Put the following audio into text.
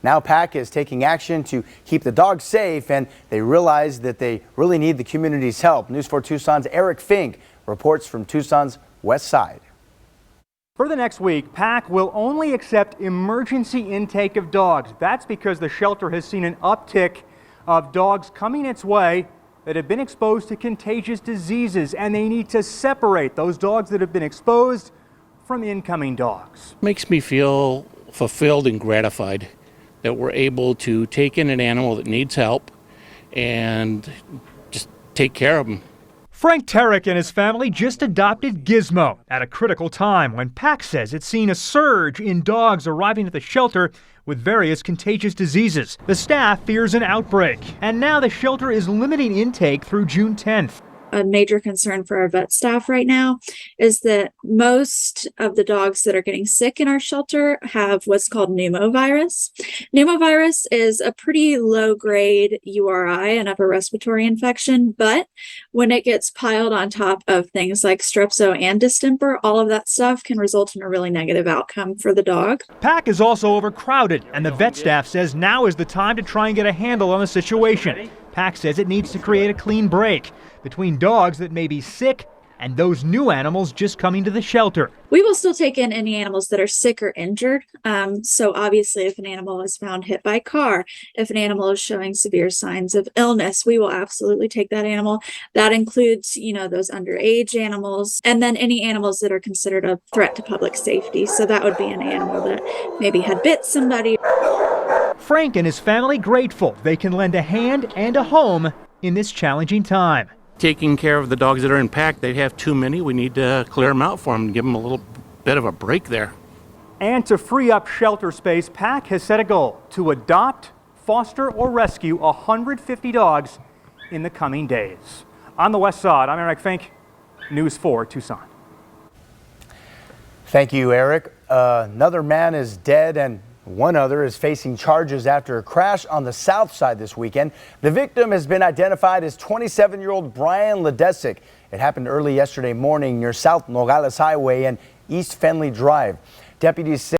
Now PAC is taking action to keep the dogs safe, and they realize that they really need the community's help. News 4 Tucson's Eric Fink reports from Tucson's west side. For the next week, PAC will only accept emergency intake of dogs. That's because the shelter has seen an uptick of dogs coming its way that have been exposed to contagious diseases, and they need to separate those dogs that have been exposed from incoming dogs. Makes me feel fulfilled and gratified that we're able to take in an animal that needs help and just take care of them. Frank Tarek and his family just adopted Gizmo at a critical time when PAC says it's seen a surge in dogs arriving at the shelter with various contagious diseases. The staff fears an outbreak, and now the shelter is limiting intake through June 10th. A major concern for our vet staff right now is that most of the dogs that are getting sick in our shelter have what's called pneumovirus. Pneumovirus is a pretty low-grade URI, an upper respiratory infection, but when it gets piled on top of things like strepso and distemper, all of that stuff can result in a really negative outcome for the dog. PAC is also overcrowded, and the vet staff says now is the time to try and get a handle on the situation. PAC says it needs to create a clean break between dogs that may be sick and those new animals just coming to the shelter. We will still take in any animals that are sick or injured. So obviously if an animal is found hit by a car, if an animal is showing severe signs of illness, we will absolutely take that animal. That includes, those underage animals, and then any animals that are considered a threat to public safety. So that would be an animal that maybe had bit somebody. Frank and his family grateful they can lend a hand and a home in this challenging time. Taking care of the dogs that are in PAC, they have too many. We need to clear them out for them and give them a little bit of a break there. And to free up shelter space, PAC has set a goal to adopt, foster, or rescue 150 dogs in the coming days. On the west side, I'm Eric Fink, News 4 Tucson. Thank you, Eric. Another man is dead and one other is facing charges after a crash on the south side this weekend. The victim has been identified as 27-year-old Brian Ledesic. It happened early yesterday morning near South Nogales Highway and East Fenley Drive. Deputies say